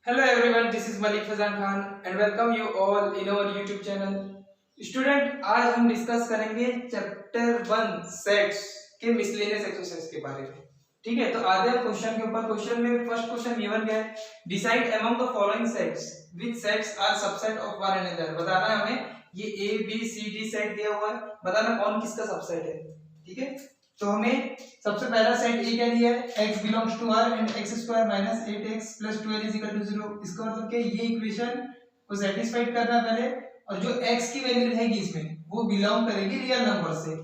Hello everyone, this is Malik Fazan Khan and welcome you all in our YouTube channel. Student आज हम discuss करेंगे chapter 1 sets के miscellaneous exercise के बारे में। ठीक है, तो आधे क्वेश्चन के ऊपर क्वेश्चन में फर्स्ट क्वेश्चन गिवन क्या है, decide among the following sets which sets are subset of one another. बताना है हमें, ये A B C D set दिया हुआ है, बताना कौन किसका सबसेट है। ठीक है, तो हमें सबसे पहला सेट ए क्या दिया है, x belongs to r and x square minus 8x plus 12 is equal to 0। इसका मतलब क्या, ये इक्वेशन को सेटिस्फाइड करना पहले, और जो x की वैल्यू रहेगी इसमें वो बिलोंग करेगी रियल नंबर से।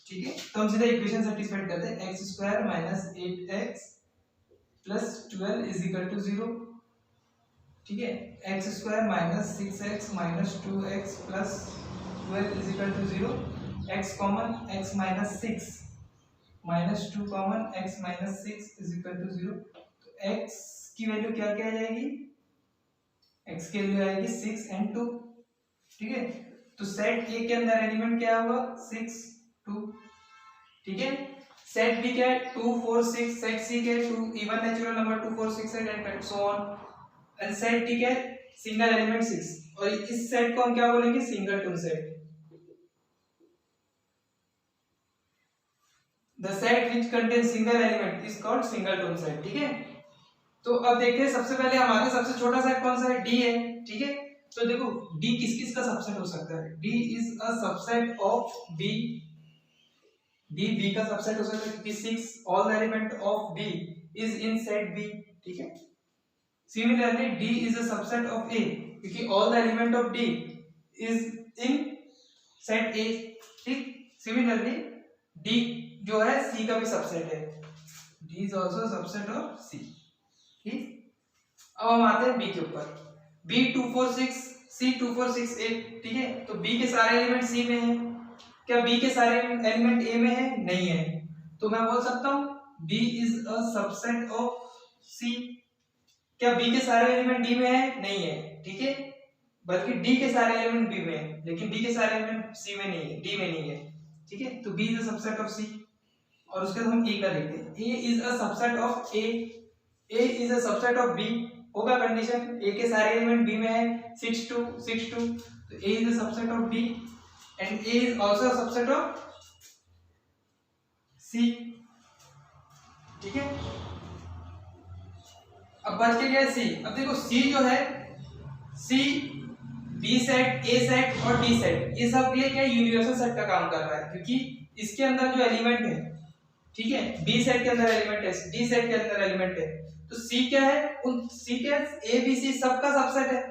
ठीक है, तो हम सीधा इक्वेशन सेटिस्फाइड करते हैं, x square minus 8x plus 12 is equal to 0। ठीक है, x square minus 6x minus 2x plus 12 is equal to 0। x common, x minus 6 minus 2 common, x minus 6 is equal to 0। तो x की value क्या क्या आ जाएगी, x की value आएगी 6 and 2। ठीक है, तो सेट ए के अंदर एलिमेंट क्या होगा, 6 2। ठीक है, सेट बी क्या है, 2 4 6। सेट सी क्या है, 2 even natural number 2 4 6 8 and so on. And set D क्या है, सिंगल एलिमेंट 6। और इस सेट को हम क्या बोलेंगे, singleton set. The set which contains single element is called singleton set। ठीक है, तो अब देखते हैं सबसे पहले हमारे सबसे छोटा सेट कौन सा है, D है। ठीक है, तो देखो D किस किस का सबसेट हो सकता है, D is a subset of B। D B का सबसेट हो सकता है क्योंकि 6 all the element of B is in set B। ठीक है, similarly D is a subset of A क्योंकि all the element of D is in set A। ठीक, similarly D जो है C का भी सबसेट है, D is also a subset of C। ठीक, अब हम आते हैं B के ऊपर, B 2 4 6 C 2 4 6 8। ठीक है, तो B के सारे एलिमेंट C में हैं, क्या B के सारे एलिमेंट A में है, नहीं है, तो मैं बोल सकता हूँ B is a subset of C। क्या B के सारे एलिमेंट D में है, नहीं है। ठीक है, बल्कि D के सारे एलिमेंट B में है, लेकिन B के सारे एलिमेंट C में नहीं है, D में नहीं है। ठीक है, तो B is a subset of C। और उसके बाद हम A का देखते हैं, A is a subset of A, A is a subset of B। होगा कंडीशन, A के सारे एलिमेंट B में है, 6 2 6 2, तो A is a subset of B and A is also a subset of C। ठीक है, अब बच के गया C। अब देखो C जो है, C B set, A set और D सेट, ये सब ये क्या यूनिवर्सल सेट का काम कर रहा है, क्योंकि इसके अंदर जो एलिमेंट है, ठीक है, B सेट के अंदर एलिमेंट है, D सेट के अंदर एलिमेंट है, तो C क्या है, उन C क्या है, A B C सबका सबसेट है,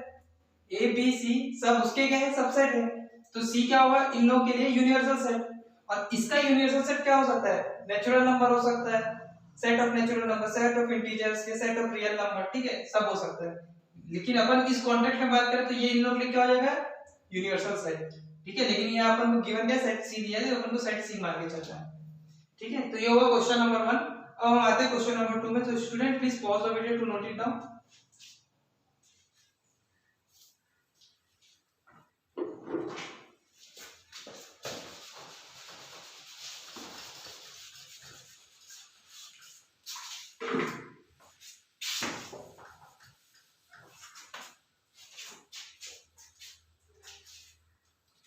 A B C सब उसके क्या है, सबसेट है। तो C क्या होगा, इन लोगों के लिए यूनिवर्सल सेट। और इसका यूनिवर्सल सेट क्या हो सकता है, नेचुरल नंबर हो सकता है, set of natural number, set of integers या सेट ऑफ रियल नंबर। ठीक है, सब हो सकता है, लेकिन अपन इस कॉन्टेक्स्ट में बात करें तो ये इन लोगों के लिए क्या हो जाएगा, यूनिवर्सल सेट। ठीक है, लेकिन यहाँ अपन को गिवन क्या, सेट C दिया है, अपन को सेट C मान के चलना है। ठीक है, तो ये होगा क्वेश्चन नंबर 1। अब हम आते हैं क्वेश्चन नंबर 2 में। तो student please pause the video to note it down.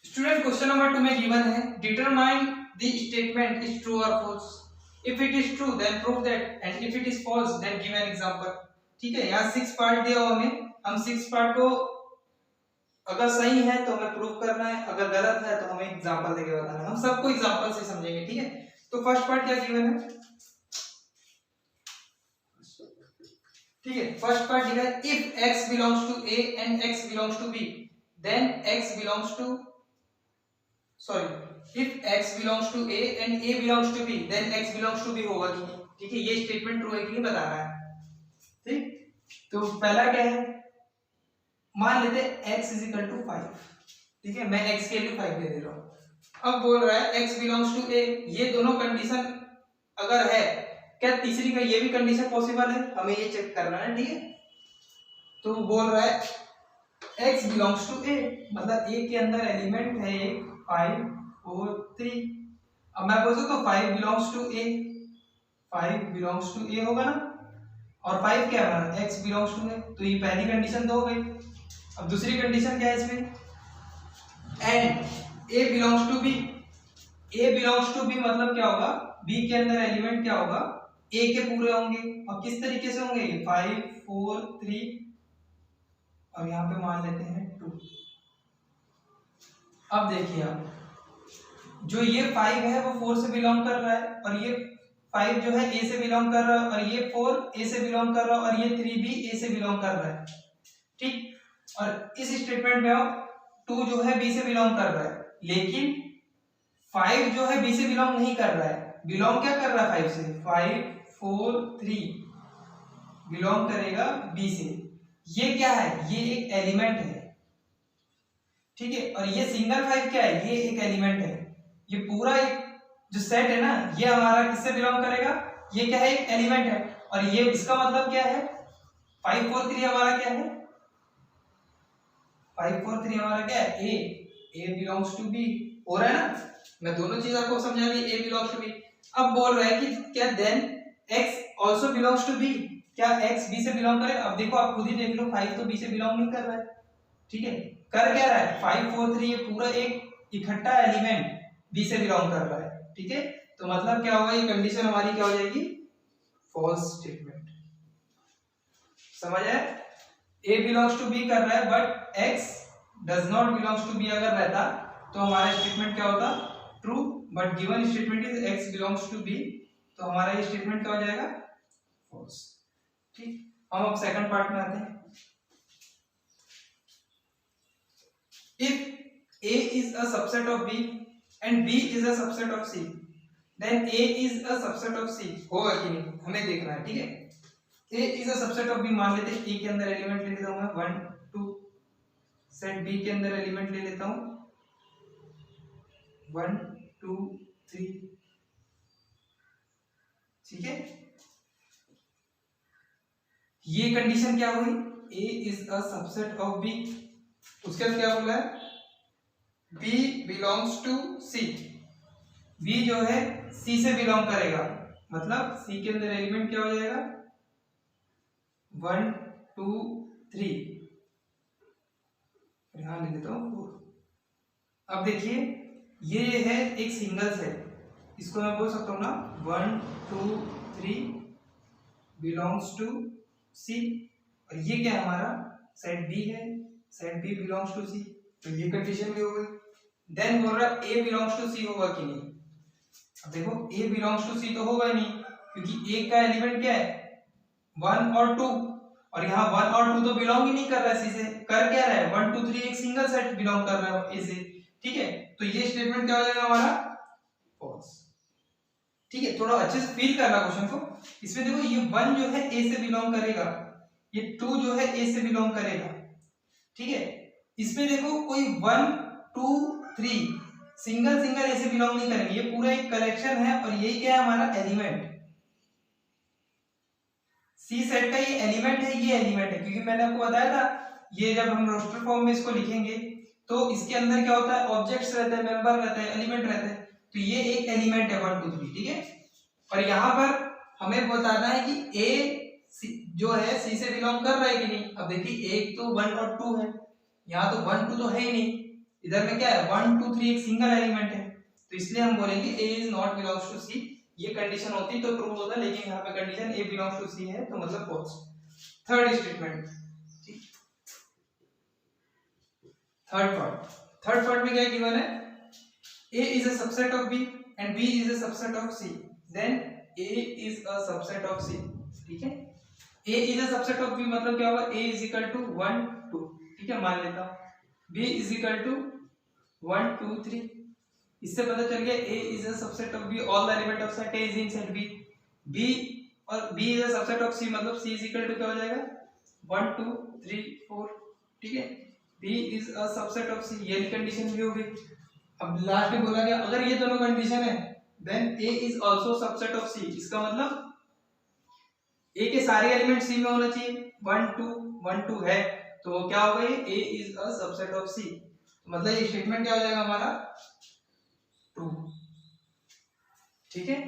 Student question number 2 में गिवन है, determine the statement is true और false. If it is true then prove that, and if it is false then give an example. ठीक है, यहाँ 6 part दिया हुआ हमें, हम 6 पार्ट को अगर सही है तो हमें प्रूव करना है, अगर गलत है तो हमें एग्जांपल देके बताना है। हम सबको एग्जांपल से समझेंगे। ठीक है, तो फर्स्ट पार्ट क्या गिवन है, ठीक है, फर्स्ट पार्ट लिखा है, if x belongs to A and x belongs to B then x belongs to, sorry, if x belongs to A and A belongs to B then x belongs to B होगा कि नहीं। ठीक है, ये statement true है कि नहीं बताना है। ठीक, तो पहला क्या है, मान लेते हैं x इज इक्वल टू 5। ठीक है, मैं x के लिए 5 दे रहा हूं। अब बोल रहा है x बिलोंग्स टू A, ये दोनों कंडीशन अगर है, क्या तीसरी का ये भी कंडीशन पॉसिबल है, हमें ये चेक करना है। ठीक है, तो बोल रहा है x बिलोंग्स टू A, मतलब A के अंदर एलिमेंट है 5 4 3। अब मैं बोल सकता हूं 5 belongs to A, 5 belongs to A होगा ना, और 5 क्या है हमारा, x बिलोंग्स टू है, तो ये पहली कंडीशन तो हो गई। अब दूसरी कंडीशन क्या है इसमें, and a belongs to b। a belongs to b मतलब क्या होगा, b के अंदर एलिमेंट क्या होगा, a के पूरे होंगे। और किस तरीके से होंगे, 5 4 3 और यहाँ पे मान लेते हैं 2। अब देखिए आप, जो ये 5 है वो 4 से बिलोंग कर रहा है, और ये 5 जो है a से बिलोंग कर रहा है, और ये 4 a से बिलोंग कर रहा है, और ये 3 भी a से बिलोंग कर रहा है। ठीक, और इस स्टेटमेंट में अब 2 जो है b से बिलोंग कर रहा है, लेकिन 5 जो है b से बिलोंग नहीं कर रहा है। बिलोंग क्या कर रहा है 5 से, 5 4 3 बिलोंग करेगा b से। ये क्या है, ये एक एलिमेंट है, ठीक है। और ये सिंगल 5 क्या है, ये एक एलिमेंट है। ये पूरा एक जो सेट है ना, ये हमारा किससे बिलोंग करेगा, ये क्या है, एक एलिमेंट है। और ये इसका मतलब क्या है, 5 4 3 हमारा क्या है, 5 4 3 हमारा क्या है, a बिलोंग्स टू b। हो रहा है ना, मैं दोनों चीज आपको समझा दी, a बिलोंग्स टू b। अब बोल रहा है कि क्या then x also belongs to b, क्या x b से बिलोंग करे। अब देखो आप खुद ही देख लो, 5 तो b से बिलोंग नहीं कर रहा है, ठीक है। कर क्या रहा है, 5 4 3 ये पूरा एक इकट्ठा एलिमेंट b से बिलोंग कर रहा है, ठीक है। तो मतलब क्या होगा, ये कंडीशन हमारी क्या हो जाएगी, फॉल्स स्टेटमेंट। समझ आया, a बिलोंग्स टू b कर रहा है but x does not belongs to b अगर रहता तो हमारा स्टेटमेंट क्या होता, true. But given statement is x belongs to b, तो हमारा ये स्टेटमेंट क्या हो जाएगा, फॉल्स। ठीक, हम अब सेकंड पार्ट में आते हैं। If a is a subset of b and b is a subset of c, then a is a subset of c, होगा कि नहीं हमें देखना है, ठीक है। a is a subset of b मान लेते हैं, a के अंदर एलिमेंट ले लेता हूं मैं 1 2, सेट b के अंदर एलिमेंट ले लेता हूं 1 2 3, ठीक है। ये कंडीशन क्या हुई, a is a subset of b, उसके बाद क्या बोला है, b belongs to c। b जो है c से बिलोंग करेगा, मतलब c के अंदर एलिमेंट क्या हो जाएगा 1 2 3, यहां ले लेता हूं 4। अब देखिए ये है एक सिंगल सेट, इसको मैं बोल सकता हूं ना 1 2 3 बिलोंग्स टू c, और ये क्या है हमारा सेट b है, set b belongs to c, तो ये कंडीशन भी हो गई। देन बोल रहा है a बिलोंग्स टू c होगा कि नहीं। अब देखो a बिलोंग्स टू c तो होगा नहीं, क्योंकि a का एलिमेंट क्या है 1 और 2, और यहाँ 1 और 2 तो बिलोंग ही नहीं कर रहा है c से। कर क्या रहा है 1 2 3 एक सिंगल सेट बिलोंग कर रहा है a से, ठीक है। तो ये स्टेटमेंट क्या हो जाएगा हमारा, फॉल्स। ठीक है, थोड़ा अच्छे से फील करना क्वेश्चन को। इसमें देखो ये 1 जो है a से बिलोंग करेगा, ये 2 जो है a से बिलोंग करेगा, ठीक है। इसमें देखो कोई 1 2 3 सिंगल सिंगल ऐसे बिलोंग नहीं करेंगे, ये पूरा एक कलेक्शन है, और यही क्या है हमारा एलिमेंट, सी सेट का ये एलिमेंट है, ये एलिमेंट है। क्योंकि मैंने आपको बताया था, ये जब हम रोस्टर फॉर्म में इसको लिखेंगे तो इसके अंदर क्या होता है, ऑब्जेक्ट्स रहते हैं, मेंबर रहते हैं, एलिमेंट रहते हैं, तो ये एक एलिमेंट है 1 2 3, ठीक है। और यहाँ पर हमें बताना है कि ए जो है सी से बिलोंग कर रहा है कि नहीं। अब देखिए एक तो 1 और 2 है, यहाँ तो 1 2 तो है ही नहीं, इधर में क्या है 1 2 3 एक सिंगल एलिमेंट है, तो इसलिए हम बोलेंगे a is not belongs to c। ये कंडीशन होती तो ट्रू होता, लेकिन यहाँ पे condition a belongs to c है, तो मतलब फॉल्स। थर्ड स्टेटमेंट, ठीक, थर्ड पार्ट में क्या गिवन है, a is a subset of b and b is a subset of c, then a is a subset of c, ठीक है। a is a subset of b मतलब क्या होगा, a is equal to 1 2, ठीक है, मान लेता हूं b is equal to 1 2 3, इससे पता चल गया a is a subset of b, all the element of set a is in set b, b और b is a subset of c, मतलब c is equal to क्या हो जाएगा 1 2 3 4, ठीक है। b is a subset of c, ये condition भी हो गई। अब लास्ट में बोला गया अगर ये दोनों कंडीशन है then a is also subset of c, इसका मतलब a के सारे एलिमेंट c में होना चाहिए, 1 2 है, तो क्या होगा ये a is a subset of c, मतलब ये स्टेटमेंट क्या हो जाएगा हमारा ट्रू, ठीक है।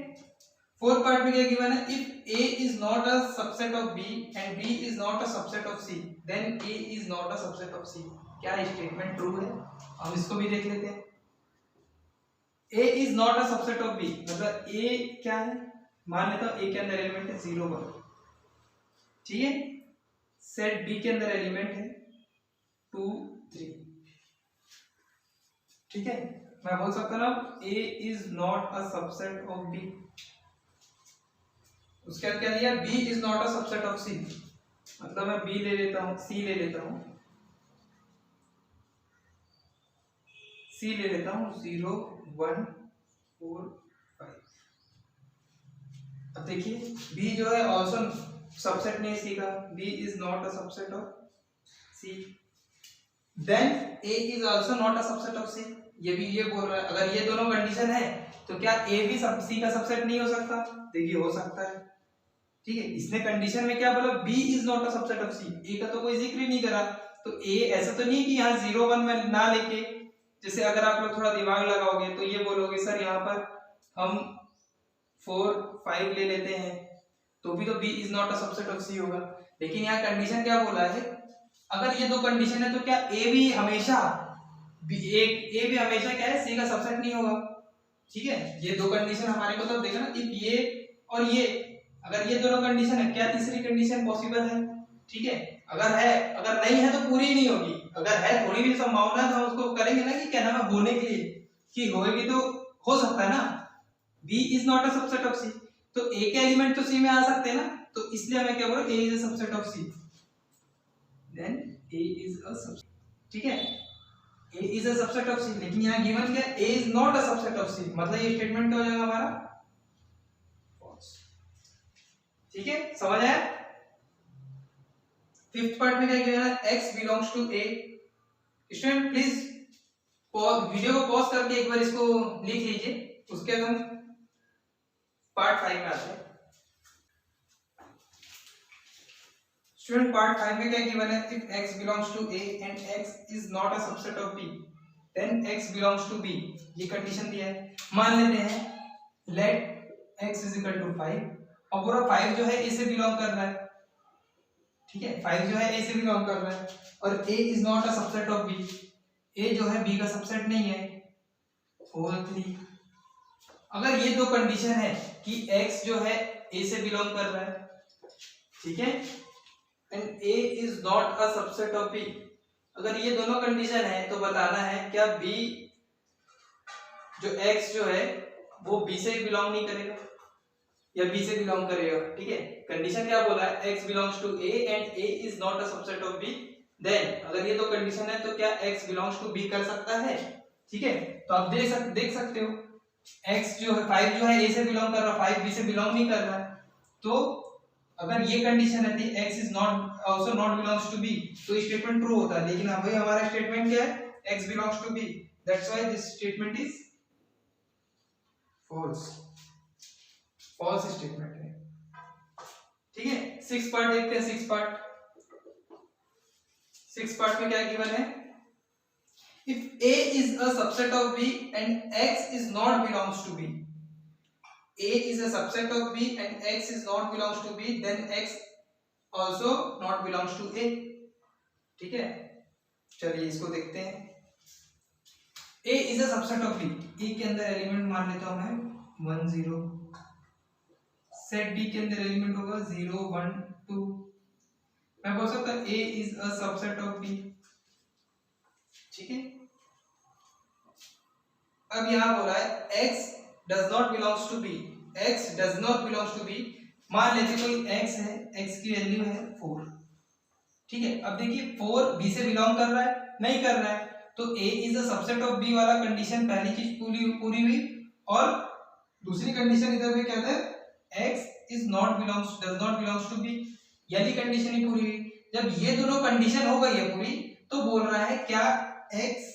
फोर्थ पार्ट में क्या गिवन है, if A is not a subset of B and B is not a subset of C then A is not a subset of C. क्या स्टेटमेंट ट्रू है? हम इसको भी देख लेते हैं। A is not a subset of B मतलब A क्या है, मान लेता हूं ए के अंदर एलिमेंट है 0 1, ठीक है। सेट बी के अंदर एलिमेंट है 2 3, ठीक है। मैं बोल सकता हूं ना A is not a subset of B. उसके बाद क्या दिया, B is not a subset of C मतलब मैं बी ले लेता हूं, सी ले लेता हूं, सी ले लेता हूं 0 1 4 5। अब देखिए बी जो है ऑल्सो सबसेट नहीं सी का, B is not a subset of C then A is also not a subset of C. ये भी ये बोल रहा है अगर ये दोनों कंडीशन है तो क्या ए भी सब सी का सबसेट नहीं हो सकता? देखिए हो सकता है, ठीक है। इसने कंडीशन में क्या बोला, B is not a subset of C, A का तो कोई जिक्र ही नहीं करा। तो ए ऐसा तो नहीं कि यहाँ 0 1 में ना लेके, जैसे अगर आप लोग थोड़ा दिमाग लगाओगे तो ये बोलोगे सर यहाँ पर हम 4 5 ले लेते हैं तो भी तो B is not a subset of C होगा। लेकिन यहाँ कंडीशन क्या बोला है, अगर ये दो कंडीशन है तो क्या ए भी हमेशा ए भी हमेशा क्या है सी का सबसेट नहीं होगा, ठीक है। ये दो कंडीशन हमारे को तब देखना इफ ये और ये, अगर ये दोनों कंडीशन है क्या तीसरी कंडीशन पॉसिबल है, ठीक है। अगर है, अगर नहीं है तो पूरी नहीं होगी, अगर है थोड़ी भी संभावना तो हम उसको करेंगे ना कि क्या नाम है होने के लिए, कि होएगी तो हो सकता है ना। B is not a subset of C तो ए के एलिमेंट तो सी में आ सकते हैं ना, तो इसलिए हमें क्या बोलो A is a subset of C then A is a subset, ठीक है। A is a subset of C, लेकिन यहाँ गिवन क्या है A is not a subset of C मतलब ये स्टेटमेंट क्या हो जाएगा हमारा फॉल्स, ठीक है। समझ आया? फिफ्थ पार्ट में क्या गिवन है, x belongs to a। Student please video को पॉज करके एक बार इसको लिख लीजिए, उसके बाद हम पार्ट 5 में आते हैं। स्टूडेंट पार्ट 5 में क्या गिवन है, if x belongs to a and x is not a subset of b then x belongs to b। ये कंडीशन दिया है, मान लेते हैं let x is equal to 5 और पूरा 5 जो है a से बिलोंग कर रहा है, ठीक है। 5 जो है a से बिलोंग कर रहा है और a is not a subset of b, a जो है b का सबसेट नहीं है 4 3। अगर ये दो कंडीशन है कि x जो है a से बिलोंग कर रहा है, ठीक है, and a is not a subset of b, अगर ये दोनों कंडीशन है तो बताना है क्या b जो x जो है वो b से बिलोंग नहीं करेगा या b से बिलोंग करेगा, ठीक है। कंडीशन क्या बोला है, x belongs to a and a is not a subset of b then अगर ये दो कंडीशन है तो क्या x बिलोंग्स टू b कर सकता है, ठीक है। तो आप देख सकते हो x जो है 5 जो है a से बिलोंग कर रहा है, 5 b से बिलोंग नहीं कर रहा है, तो अगर ये कंडीशन रहती है x is not also not belongs to b तो स्टेटमेंट ट्रू होता है। लेकिन अभी हमारा स्टेटमेंट क्या है, x belongs to b, that's why this statement is false, false statement है, ठीक है। सिक्स पार्ट देखते हैं। सिक्स पार्ट में क्या गिवन है, if a is a subset of b and x is not belongs to b, a is a subset of b and x is not belongs to b then x also not belongs to a, ठीक है। चलिए इसको देखते हैं। a is a subset of b, a के अंदर element मान लेता हूं मैं 1 0, सेट b के अंदर एलिमेंट होगा 0 1 2, मैं बोल सकता हूं a is a subset of b, ठीक है। अब यहां बोला है x does not belongs to b, x does not belongs to b, मान लेते कोई x है, x की वैल्यू है 4, ठीक है। अब देखिए 4 b से बिलोंग कर रहा है, नहीं कर रहा है, तो a is a subset of b वाला कंडीशन पहली चीज पूरी हुई और दूसरी कंडीशन इधर पे क्या है, x is not belongs does not belongs to b, यानी कंडीशन ही पूरी हुई। जब ये दोनों कंडीशन हो गई है पूरी तो बोल रहा है क्या x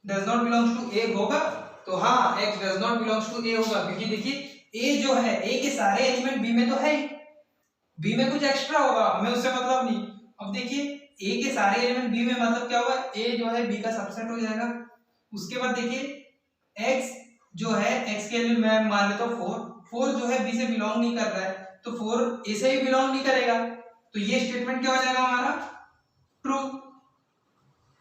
does not belongs to a होगा, तो हाँ x does not belongs to a होगा, क्योंकि देखिए a जो है a के सारे एलिमेंट b में तो है, b में कुछ एक्स्ट्रा होगा हमें उससे मतलब नहीं। अब देखिए a के सारे एलिमेंट b में मतलब क्या होगा, a जो है b का सबसेट हो जाएगा। उसके बाद देखिए x जो है x के एलिमेंट मैं मान लेता हूँ 4 जो है बी से बिलोंग नहीं कर रहा है, तो 4 ए से भी बिलोंग नहीं करेगा, तो ये स्टेटमेंट क्या हो जाएगा हमारा, ट्रू।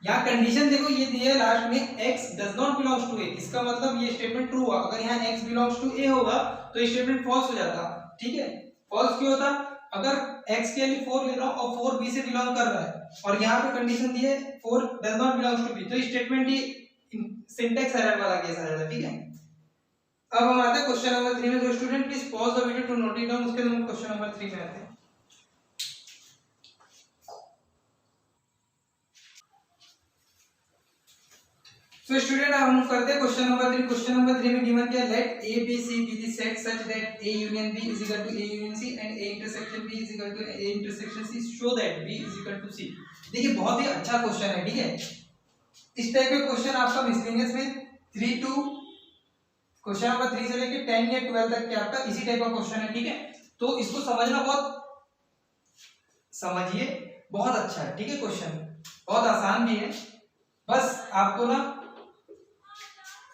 यहाँ कंडीशन देखो ये दिया है लास्ट में, x does not belongs to A, इसका मतलब ये स्टेटमेंट ट्रू हुआ। अगर यहाँ x बिलोंग्स टू ए होगा तो ये स्टेटमेंट फॉल्स हो जाता, ठीक है। फॉल्स क्यों होता, अगर x के लिए 4 ले रहा हूं और 4 b से बिलोंग कर रहा है और यहाँ पे कंडीशन दी है 4 does not belongs to b, तो स्टेटमेंट ये सिंटैक्स एरर वाला केस आ जाता है, ठीक है। अब हम आते हैं क्वेश्चन नंबर 3 में। तो student please pause the video to note it down, उसके बाद हम क्वेश्चन नंबर 3 में आते हैं। So student अब हम करते हैं क्वेश्चन नंबर 3। क्वेश्चन नंबर 3 में गिवन क्या है, late a b c be the set such that a union b is equal to a union c and a intersection b is equal to a intersection c show that b is equal to c। देखिए बहुत ही अच्छा question है, ठीक है। इस type के question आपका miscellaneous में 3 टू क्वेश्चन नंबर 3 से लेके 10 या 12 तक के आपका इसी टाइप का क्वेश्चन है, ठीक है। तो इसको समझना बहुत समझिए, बहुत अच्छा है, ठीक है। क्वेश्चन बहुत आसान भी है, बस आपको ना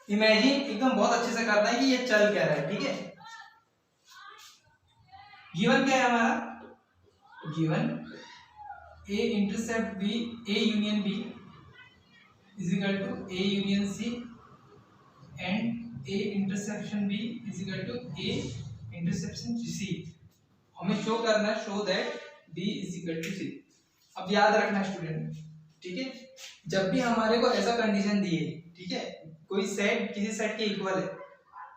इमेजिन एकदम बहुत अच्छे से करना है कि ये चल क्या रहा है, ठीक है। गिवन क्या है हमारा, given a intercept b, a union b is equal to a union c and a intersection b is equal to a intersection c। हमें शो करना है, show that b is equal to c। अब याद रखना student, ठीक है, जब भी हमारे को ऐसा कंडीशन दी है, ठीक है, कोई सेट किसी सेट के इक्वल है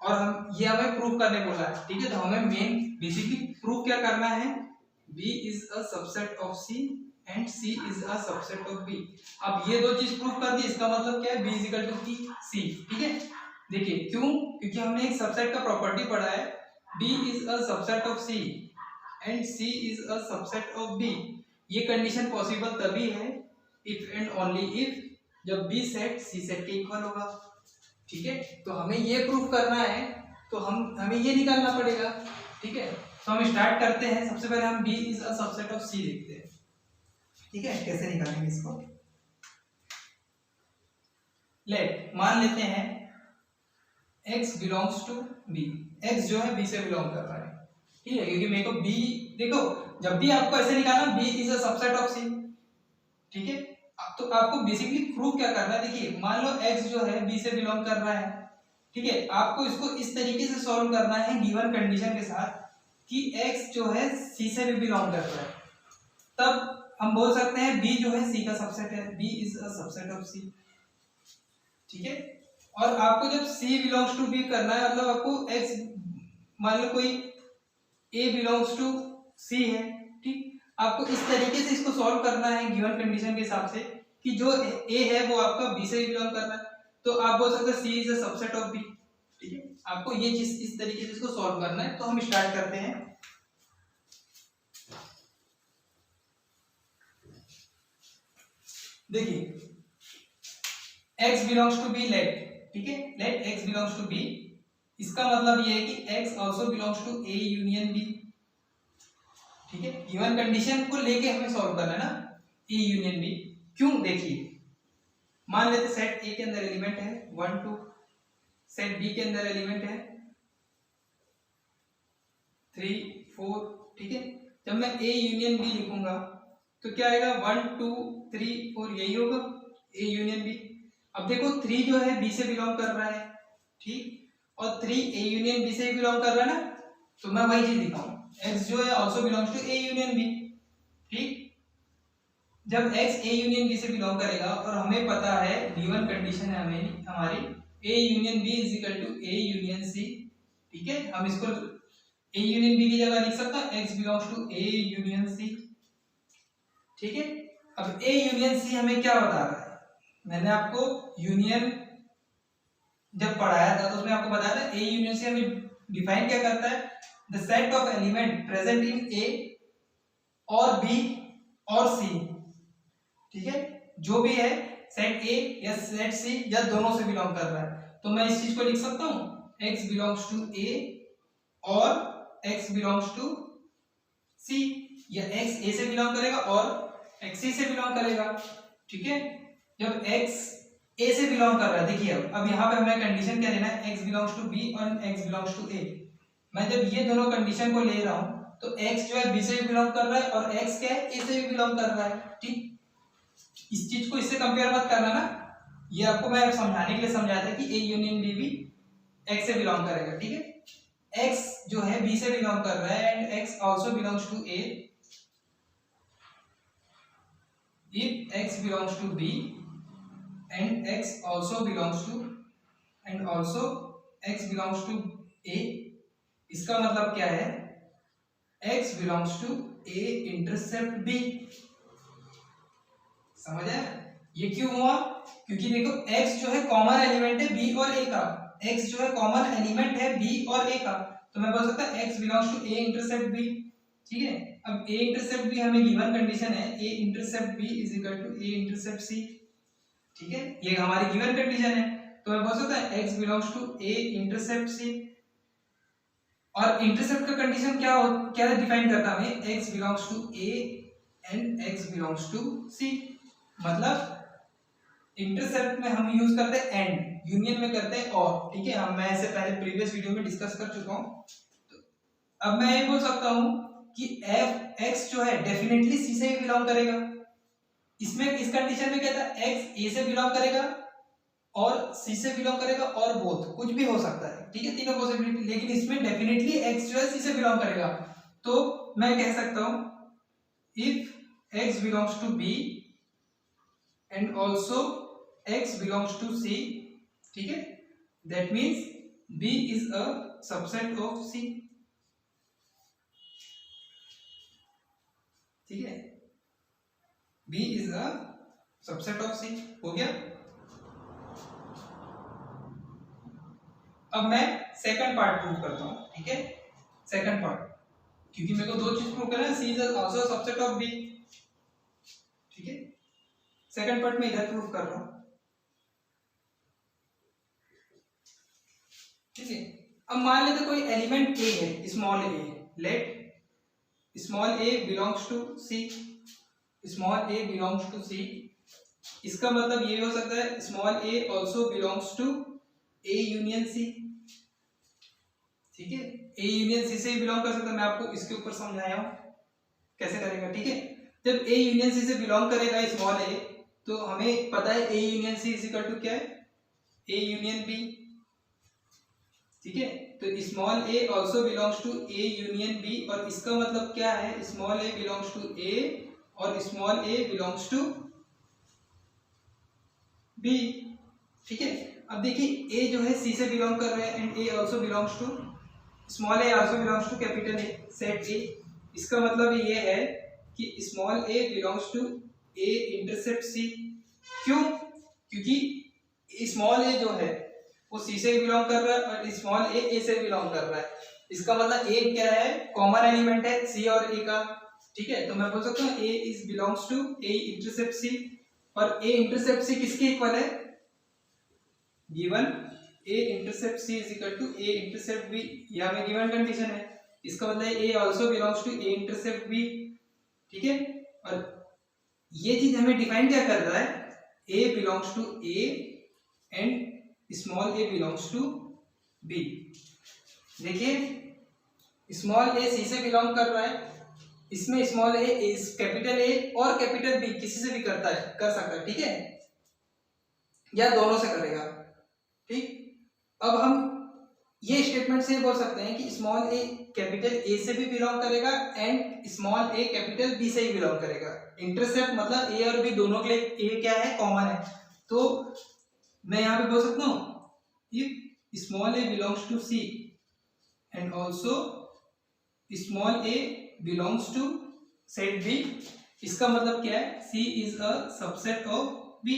और हम ये हमें प्रूव करने बोला है, ठीक है, तो हमें मेन बेसिकली प्रूव क्या करना है, b is a subset of c and c is a subset of b। अब ये दो चीज प्रूव कर दी, इसका मतलब क्या है, b is equal to c, ठीक है। देखिए क्यों, क्योंकि हमने एक सबसेट का प्रॉपर्टी पढ़ा है, b is a subset of c and c is a subset of b। ये कंडीशन पॉसिबल तभी है इफ एंड ओनली इफ जब b सेट c सेट के इक्वल होगा, ठीक है। तो हमें ये प्रूफ करना है, तो हमें ये निकालना पड़ेगा, ठीक है। तो हम स्टार्ट करते हैं, सबसे पहले हम b is a subset of c लिखते हैं, ठीक है। कैसे निकालेंगे इसको, लेट मान लेते हैं x belongs to b, x जो है b से बिलोंग कर रहा है, ठीक है, क्योंकि मेरे को b, देखो जब भी आपको ऐसे निकालना b is a subset of c, ठीक है। तो आपको बेसिकली प्रूव क्या करना है, देखिए मान लो x जो है b से बिलोंग कर रहा है, ठीक है, आपको इसको इस तरीके से सॉल्व करना है गिवन कंडीशन के साथ कि x जो है c से भी बिलोंग कर रहा है, तब हम बोल सकते हैं b जो है c का सबसेट है, b is a subset of c, ठीक है। और आपको जब c बिलोंग्स टू b करना है, मतलब आपको x, मान लो कोई a बिलोंग्स टू c है, ठीक, आपको इस तरीके से इसको सॉल्व करना है गिवन कंडीशन के हिसाब से कि जो a है वो आपका b से बिलोंग कर रहा है, तो आप बोल सकते हैं c is a subset of b, ठीक है। आपको ये चीज इस तरीके से इसको सॉल्व करना है। तो हम स्टार्ट करते हैं, देखिए x belongs to b let, ठीक है, let x belongs to b, इसका मतलब ये है कि x also belongs to a union b, ठीक है। गिवन कंडीशन को लेके हमें सॉल्व करना है ना, a यूनियन b। क्यों, देखिए मान लेते सेट a के अंदर एलिमेंट है 1 2, सेट b के अंदर एलिमेंट है 3 4, ठीक है। जब मैं a यूनियन b लिखूंगा तो क्या आएगा, 1 2 3 4, यही होगा a यूनियन b। अब देखो 3 जो है b से बिलोंग कर रहा है, ठीक, और 3 a यूनियन b से बिलोंग कर रहा है ना, तो मैं वही चीज लिखा हूं, x जो है also belongs to a union b, ठीक। जब x a यूनियन b से बिलोंग करेगा और हमें पता है गिवन कंडीशन है हमें हमारी a union b is equal to a union c, ठीक है। हम इसको a यूनियन b की जगह लिख सकते हैं x belongs to a union c, ठीक है। अब a यूनियन c हमें क्या बता रहा है, मैंने आपको यूनियन जब पढ़ाया था तो उसमें आपको बताया था a यूनियन c हमें डिफाइन क्या करता है, the set of element present in a और b और c, ठीक है, जो भी है सेट a या सेट c या दोनों से बिलोंग कर रहा है, तो मैं इस चीज को लिख सकता हूं x बिलोंग्स टू a और x बिलोंग्स टू c, या x a से बिलोंग करेगा और x c से बिलोंग करेगा, ठीक है। जब x a से बिलोंग कर रहा है, देखिए अब यहाँ पे हमें कंडीशन क्या लेना है, x बिलोंग्स टू b और x बिलोंग्स टू a। मैं जब ये दोनों कंडीशन को ले रहा हूं तो x जो है b से भी बिलोंग कर रहा है और x क्या है a से भी बिलोंग कर रहा है। ठीक, इस चीज को इससे कंपेयर मत करना ना, ये आपको मैं समझाने के लिए समझाया था कि a यूनियन b भी x से बिलोंग करेगा। ठीक है, x जो है b से बिलोंग कर रहा है and x also belongs to a। if x belongs to b and x also belongs to and also x belongs to a, इसका मतलब क्या है x belongs to a intercept b। समझ आया? ये क्यों हुआ? क्योंकि देखो x जो है कॉमन एलिमेंट है b और a का, x जो है कॉमन एलिमेंट है b और a का, तो मैं बोल सकता x belongs to a intercept b। ठीक है, अब a इंटरसेप्ट b हमें गिवन कंडीशन है a intercept b is equal to a intercept c। ठीक है, ये हमारी गिवन कंडीशन है, तो मैं बोल सकता है x belongs to a intercept c। और इंटरसेप्ट का कंडीशन क्या डिफाइन करता है हमें, x belongs to a and x belongs to c। मतलब इंटरसेप्ट में हम यूज करते हैं एंड, यूनियन में करते हैं और। ठीक है, हम मैं इसे पहले प्रीवियस वीडियो में डिस्कस कर चुका हूं। तो अब मैं ये बोल सकता हूं कि f x जो है डेफिनेटली c से ही बिलोंग करेगा। इसमें इस कंडीशन में क्या था, x a से बिलोंग करेगा और c से बिलोंग करेगा और बोथ कुछ भी हो सकता है। ठीक है, तीनों पॉसिबिलिटी, लेकिन इसमें डेफिनेटली x जो है c से बिलोंग करेगा। तो मैं कह सकता हूं if x belongs to b and also x belongs to c, ठीक है, that means b is a subset of c। ठीक है, b is a subset of c। हो गया। अब मैं सेकंड पार्ट प्रूव करता हूं। ठीक है, सेकंड पार्ट, क्योंकि मेरे को दो चीज प्रूव करना है, c is also subset of b। ठीक है, सेकंड पार्ट में इधर प्रूव कर रहा हूं। ठीक है, अब मान लेते कोई एलिमेंट a है, small a, let small a belongs to c, small a belongs to c। इसका मतलब ये हो सकता है small a also belongs to a union c। ठीक है, a यूनियन c से ही बिलोंग कर सकता है। मैं आपको इसके ऊपर समझाया हूं कैसे करेगा। ठीक है, जब a यूनियन c से बिलोंग करेगा स्मॉल a, तो हमें पता है a union c is equal to क्या है, a यूनियन b। ठीक है, तो small a also belongs to a union b, और इसका मतलब क्या है, small a belongs to a और small a belongs to b। ठीक है, अब देखिए a जो है c से बिलोंग कर रहा है and a also belongs to, small a also belongs to capital A, set A। इसका मतलब ये है कि small a belongs to a intercept c। क्यों? क्योंकि स्मॉल a जो है वो c से बिलोंग कर रहा है और स्मॉल a से बिलोंग कर रहा है। इसका मतलब a क्या है, कॉमन एलिमेंट है c और a का। ठीक है, तो मैं बोल सकता हूँ a is belongs to a intercept c, और a इंटरसेप्ट c किसके इक्वल है, given a intercept c is equal to a intercept b। यह हमें गिवन कंडीशन है, इसका मतलब a also belongs to a intercept b। ठीक है, और ये चीज हमें डिफाइन क्या कर रहा है, a belongs to a and small a belongs to b। देखिए स्मॉल a c से बिलोंग कर रहा है, इसमें small a is capital A और कैपिटल B किसी से भी कर सकता है। ठीक है, या दोनों से करेगा। ठीक, अब हम ये स्टेटमेंट से बोल सकते हैं कि स्मॉल a कैपिटल A से भी बिलोंग करेगा and small a capital B से ही बिलोंग करेगा। इंटरसेप्ट मतलब a और b दोनों के लिए a क्या है, कॉमन है। तो मैं यहाँ पे बोल सकता हूँ if small a belongs to c and also small a belongs to set b, इसका मतलब क्या है, c is a subset of b।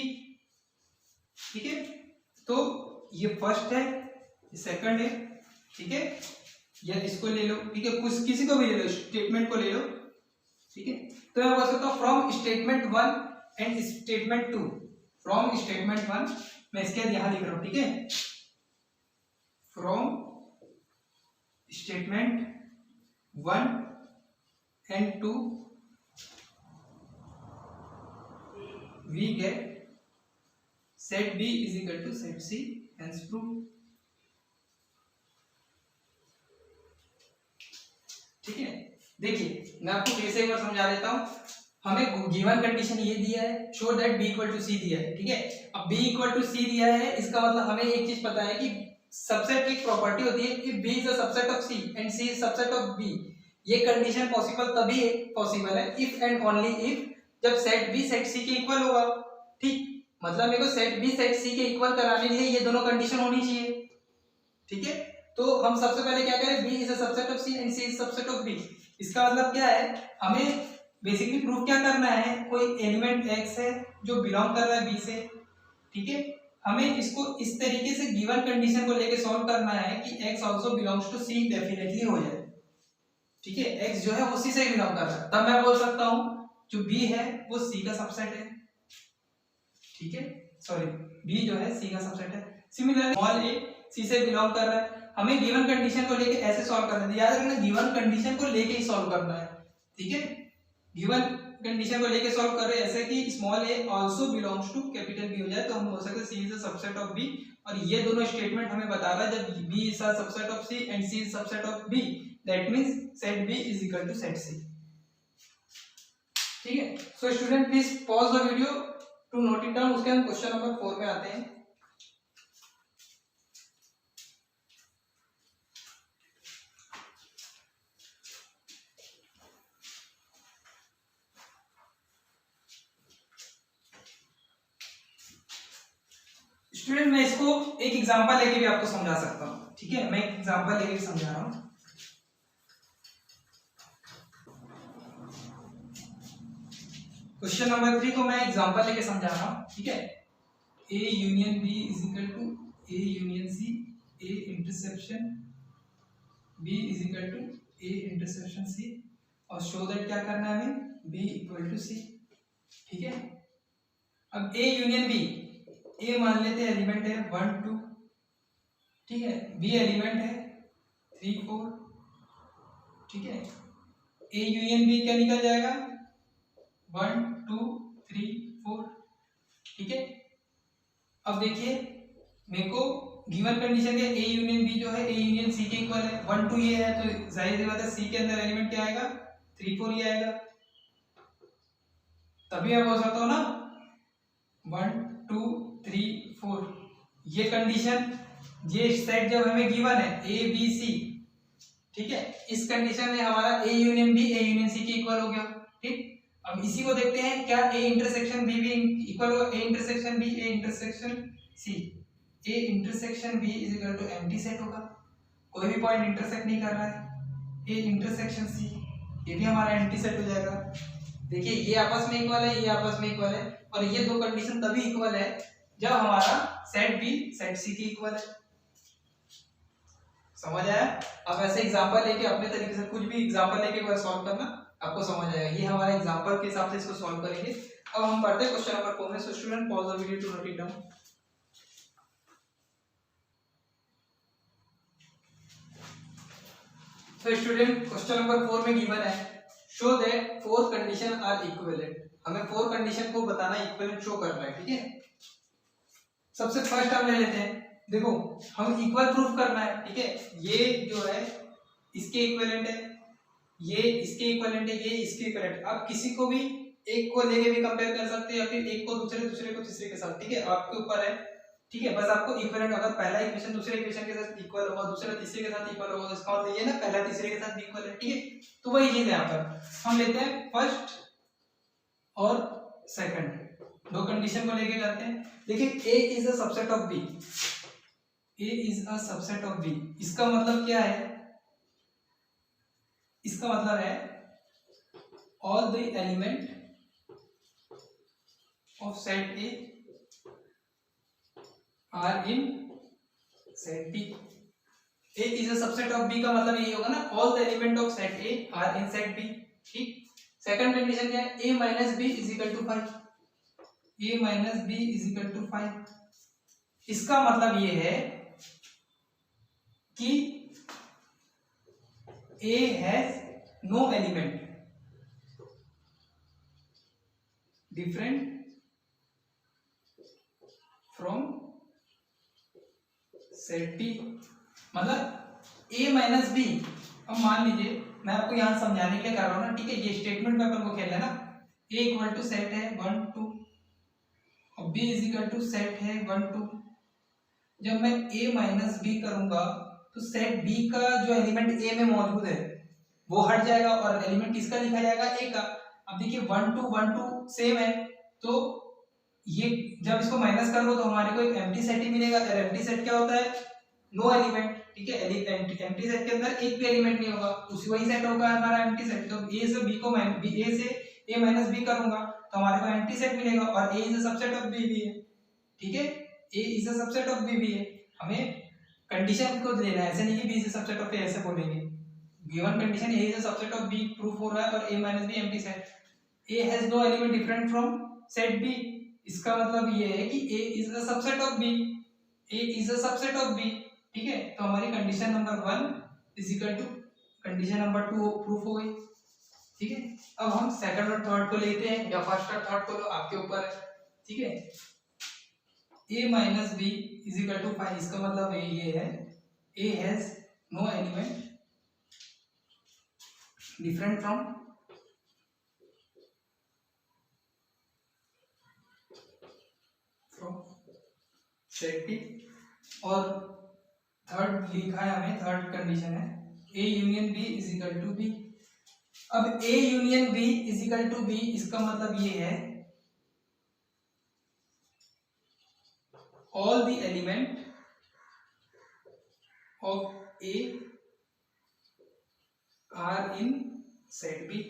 ठीक है, तो ये फर्स्ट है, ये सेकंड है। ठीक है, या इसको ले लो। ठीक है, कुछ किसी को भी ले लो, स्टेटमेंट को ले लो। ठीक है, तो मैं बोल सकता हूँ from statement 1 and statement 2, from statement 1, मैं इसके बाद यहां लिख रहा हूं। ठीक है, from statement 1 and 2 we get set b is equal to set c, hence proof। देखिए मैं आपको फिर से एक बार समझा देता हूँ। हमें गिवन कंडीशन ये दिया है, show that B equal to C दिया है, ठीक है। अब बी इक्वल टू सी दिया है, इसका मतलब हमें एक चीज पता है कि सबसेट की एक प्रॉपर्टी होती है कि B is a subset of C and C is subset of B. ये कंडीशन पॉसिबल है इफ एंड ओनली इफ जब सेट बी सेट सी के इक्वल होगा, ठीक। मतलब मेरे को सेट बी सेट सी के इक्वल कराने के लिए ये दोनों कंडीशन होनी चाहिए, ठीक है। तो हम सबसे पहले क्या करें, B is a subset of C and C is subset of B. इसका मतलब क्या है, हमें बेसिकली प्रूफ क्या करना है, कोई एलिमेंट x है जो बिलोंग कर रहा है b से, ठीक है। हमें इसको इस तरीके से गिवन कंडीशन को लेके सॉल्व करना है कि x also belongs to c definitely हो जाए, ठीक है। x जो है वो c से ही बिलोंग कर रहा है, तब मैं बोल सकता हूं जो b है वो c का सबसेट है, ठीक है। सॉरी, b जो है c का सबसेट है। सिमिलरली स्मॉल a c से बिलोंग कर रहा है। हमें गिवन कंडीशन को लेके ऐसे सॉल्व करना है, याद रखना गिवन कंडीशन को लेके ही सॉल्व करना है, ठीक है। गिवन कंडीशन को लेके सॉल्व कर रहे हैं ऐसे कि small a also belongs to capital B हो जाए, तो हम बोल सकते हैं c is a subset of B। और ये दोनों स्टेटमेंट हमें बता रहा है जब B is a subset of C and C is subset of B, that means set B is equal to set C, ठीक है। So student please pause the video to note it down. उसके हम question number 4 में आते हैं। Student मैं इसको एक एग्जांपल लेके भी आपको समझा सकता हूँ, ठीक है। मैं एक एग्जांपल लेके भी समझा रहा हूँ। क्वेश्चन नंबर 3 को मैं एग्जांपल लेके समझा रहा हूँ, ठीक है। A union B is equal to A union C, A intersection B is equal to A intersection C, और शो दैट क्या करना है हमें, B इक्वल टू C, ठीक है। अब A यूनियन B, A मान लेते हैं एलिमेंट है 1 2, ठीक है। B एलिमेंट है 3 4, ठीक है। A यूनियन B क्या निकल जाएगा, 1 2 3 4, ठीक है। अब देखिए मेरे को गिवन कंडीशन है A यूनियन B जो है A यूनियन C के इक्वल है, 1 2 ये है तो जाहिर सी बात है C के अंदर एलिमेंट क्या आएगा, 3 4 ये आएगा। तभी मैं बोल सकता हूँ ना 1 2 3 4, ये कंडीशन, ये सेट जब हमें गिवन है A B C, ठीक है। इस कंडीशन में हमारा A union B A union C के इक्वल हो गया, ठीक। अब इसी को देखते हैं क्या A इंटरसेक्शन B भी इक्वल होगा, A intersection B A intersection C, A intersection B is equal to empty set होगा, कोई भी पॉइंट इंटरसेक्ट नहीं कर रहा है। A इंटरसेक्शन C ये भी हमारा एम्प्टी सेट हो जाएगा। देखिए ये आपस में इक्वल है, ये आपस में इक्वल है, और ये दो कंडीशन तभी इक्वल है जब हमारा सेट B सेट C के इक्वल है। समझ आया? अब ऐसे एग्जांपल लेके अपने तरीके से कुछ भी एग्जांपल लेके एक बार सॉल्व करना, आपको समझ आएगा। ये हमारे एग्जांपल के हिसाब से इसको सॉल्व करेंगे। अब हम पढ़ते हैं क्वेश्चन नंबर 4 में। So student pause the video to note it down. So student question number 4 में गिवन है show that 4 condition are equivalent. हमें 4 कंडीशन को बताना, इक्विवेलेंट शो करना है, ठीक है। सबसे फर्स्ट हम ले लेते हैं, देखो हम इक्वल प्रूफ करना है, ठीक है। ये जो है इसके इक्विवेलेंट है, ये इसके इक्विवेलेंट है, ये इसके इक्विवेलेंट है। आप किसी को भी एक को लेके भी कंपेयर कर सकते हैं या फिर एक को दूसरे, दूसरे को तीसरे के साथ, ठीक है। आपके ऊपर है, ठीक है। बस आपको इक्विवेलेंट, अगर पहला इक्वेशन दूसरे इक्वेशन के साथ इक्वल होगा, दूसरा तीसरे के साथ इक्वल होगा, इसका मतलब ये ना पहला तीसरे के साथ भी इक्वल है, ठीक है। तो वही चीज है यहाँ पर। हम लेते हैं फर्स्ट और सेकंड, दो कंडीशन को लेके करते हैं। देखिए A is a subset of B, A is a subset of B, इसका मतलब क्या है, इसका मतलब है all the element of set A are in set B। A is a subset of B का मतलब यही होगा ना, all the element of set A are in set B, ठीक। सेकंड कंडीशन क्या है, A minus B is equal to 5, A minus B is equal to 5। इसका मतलब ये है कि A has no element different from set B। मतलब A minus B, अब मान लीजिए मैं आपको यहाँ समझाने के लिए कर रहा हूँ ना, ठीक है। ये स्टेटमेंट में अपन को खेलना है ना। ए इक्वल टू सेट है 1 2 और B is equal to set है 1 2। जब मैं a माइनस बी करूंगा तो सेट b का जो एलिमेंट a में मौजूद है वो हट जाएगा और एलिमेंट किसका लिखा जाएगा, a का। अब देखिए 1 2 सेम है, तो ये जब इसको माइनस कर लो तो हमारे को एक एम्प्टी सेट ही मिलेगा। और एम्प्टी सेट क्या होता है, नो एलिमेंट, ठीक है। एम्प्टी सेट के अंदर एक भी एलिमेंट नहीं होगा, उसी वही सेट होगा हमारा एम्प्टी सेट। तो a से b को a से a माइनस b करूंगा तो हमारे को एम्प्टी सेट मिलेगा और a is a subset of b भी है, ठीक है। a is a subset of b भी है। हमें कंडीशन को लेना है, ऐसे नहीं कि b is a subset of a ऐसे बोलेंगे। Given condition a is a subset of b proof हो रहा है और a minus b empty set. a has no element different from set b, इसका मतलब ये है कि a is a subset of b, a is a subset of b, ठीक है। तो हमारी condition number 1 is equal to condition number 2 proof हो गई, ठीक है। अब हम सेकंड और थर्ड को लेते हैं, या फर्स्ट और थर्ड को, लो आपके ऊपर है, ठीक है। a minus B is equal to 5, इसका मतलब ये है a has no element different from set b। और थर्ड लिखा है हमें, थर्ड कंडीशन है a union b is equal to b। अब a union b is equal to b, इसका मतलब ये है all the element of a are in set b।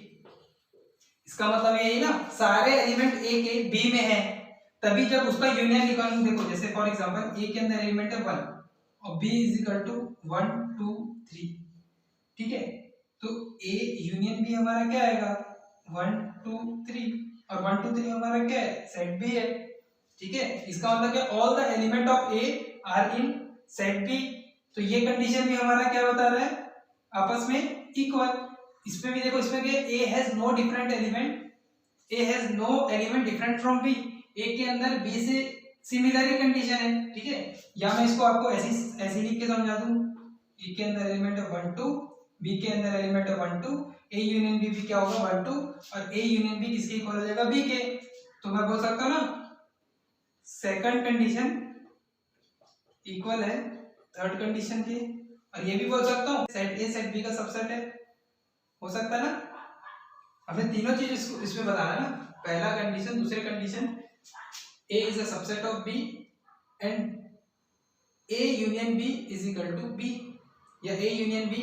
इसका मतलब ये है ना, सारे एलिमेंट a के b में है, तभी जब उसका यूनियन निकालूं। देखो जैसे फॉर एग्जांपल a के अंदर एलिमेंट है 1 और b इज इक्वल टू 1 2 3, ठीक है। तो a यूनियन b हमारा क्या आएगा 1 2 3, और 1 2 3 हमारा क्या है, सेट b है, ठीक है। इसका मतलब क्या, all the element of a are in set b। तो ये कंडीशन भी हमारा क्या बता रहा है, आपस में इक्वल। इसमें भी देखो, इसमें क्या, a has no different element, a has no element different from b, a के अंदर b से सिमिलर ही कंडीशन है, ठीक है। या मैं इसको आपको ऐसे लिख के समझा दूं, a के अंदर एलिमेंट है 1 2, b के अंदर एलिमेंट है 1 2, a यूनियन b भी क्या होगा 1 2, और a यूनियन b किसके इक्वल हो जाएगा, b के। तो मैं बोल सकता हूं ना, सेकंड कंडीशन इक्वल है थर्ड कंडीशन के। और ये भी बोल सकता हूँ सेट ए सेट बी का सबसेट है, हो सकता है ना। हमें तीनों चीज इसमें बताना है ना, पहला कंडीशन, दूसरी condition, A is a subset of B and A union B is equal to B, या ए यूनियन बी।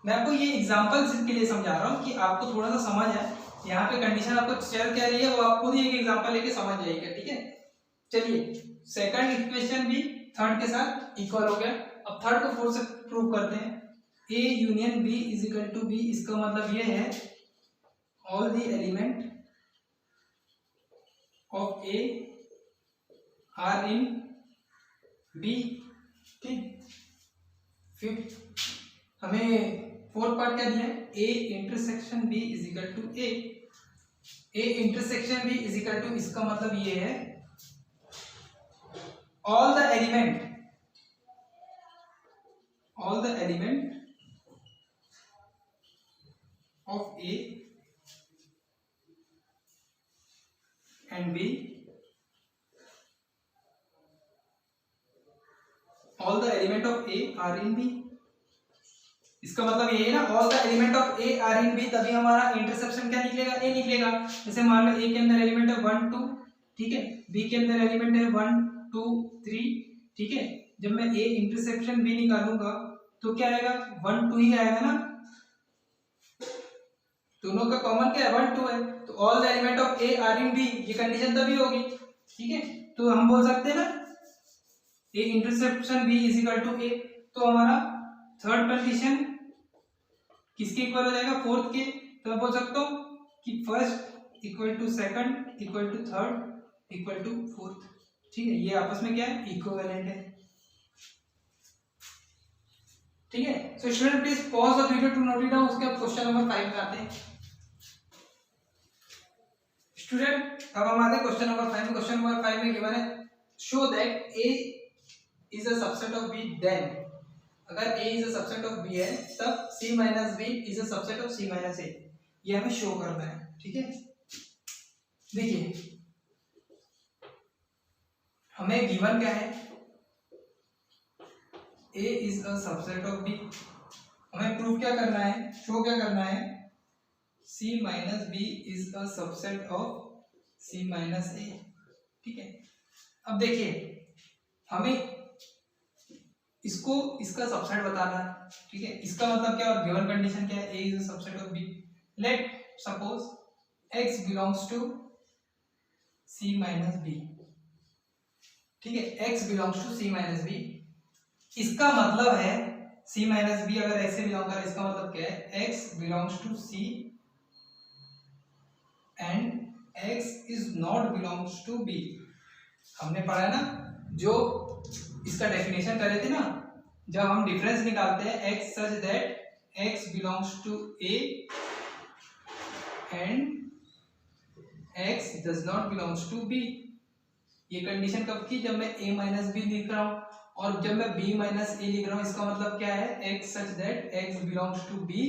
मैं आपको ये एग्जांपल्स के लिए समझा रहा हूँ कि आपको थोड़ा सा समझ आए। यहाँ पे कंडीशन आपको चल क्या रही है वो आप खुद ही एक एग्जांपल लेके समझ जाइएगा, ठीक है। चलिए सेकंड इक्वेशन भी थर्ड के साथ इक्वल हो गया। अब थर्ड को फोर्थ से प्रूव करते हैं, a union b is equal to b। इसका मतलब ये है all the element of a are in b, ठीक। फिर हमें फोर्थ पार्ट क्या दिया है, a intersection b is equal to a intersection b is equal to, इसका मतलब ये है all the element of a and b, all the element of a are in b। इसका मतलब ये है ना, all the element of a are in b, तभी हमारा इंटरसेप्शन क्या निकलेगा, a निकलेगा। जैसे मान लो a के अंदर एलिमेंट है 1 2, ठीक है, b के अंदर एलिमेंट है 1 2 3, ठीक है। जब मैं a इंटरसेक्शन b निकालूंगा तो क्या आएगा, 1 2 ही आएगा ना, दोनों का कॉमन क्या है 1 2 है। तो all the element of a are in b, ये कंडीशन तभी होगी, ठीक है। तो हम बोल सकते हैं ना a interception b is equal to a। तो हमारा थर्ड कंडीशन किसके इक्वल हो जाएगा, फोर्थ के। तो मैं बोल सकता हूँ कि first equal to second equal to third equal to fourth, ठीक है। ये आपस में क्या है, इक्विवेलेंट है, ठीक है। So student please pause the video to note it down. उसके बाद क्वेश्चन नंबर 5 में आते हैं स्टूडेंट। अब हम आते हैं क्वेश्चन नंबर 5 में। क्वेश्चन नंबर 5 में गिवन है show that a is a subset of b then अगर A is a subset of B है तब C minus B is a subset of C minus A, ये हमें शो करना है। ठीक है, देखिए हमें गिवन क्या है, A is a subset of B, हमें प्रूव क्या करना है, शो क्या करना है, C minus B is a subset of C minus A। ठीक है, अब देखिए हमें इसको इसका सबसेट बताना है। ठीक है, इसका मतलब क्या, और गिवन कंडीशन क्या है, A is a subset of B। Let suppose X belongs to C minus B। ठीक है, X belongs to C minus B, इसका मतलब है C माइनस B अगर ऐसे बिलोंग कर, इसका मतलब क्या है, X belongs to C and X is not belongs to B। हमने पढ़ा है ना, जो इसका डेफिनेशन करे थे ना, जब हम डिफरेंस निकालते हैं x such that x belongs to A and x does not belongs to B। ये कंडीशन कब की, जब मैं A माइनस बी लिख रहा हूं, और जब मैं B माइनस A लिख रहा हूं, इसका मतलब क्या है, x such that x belongs to B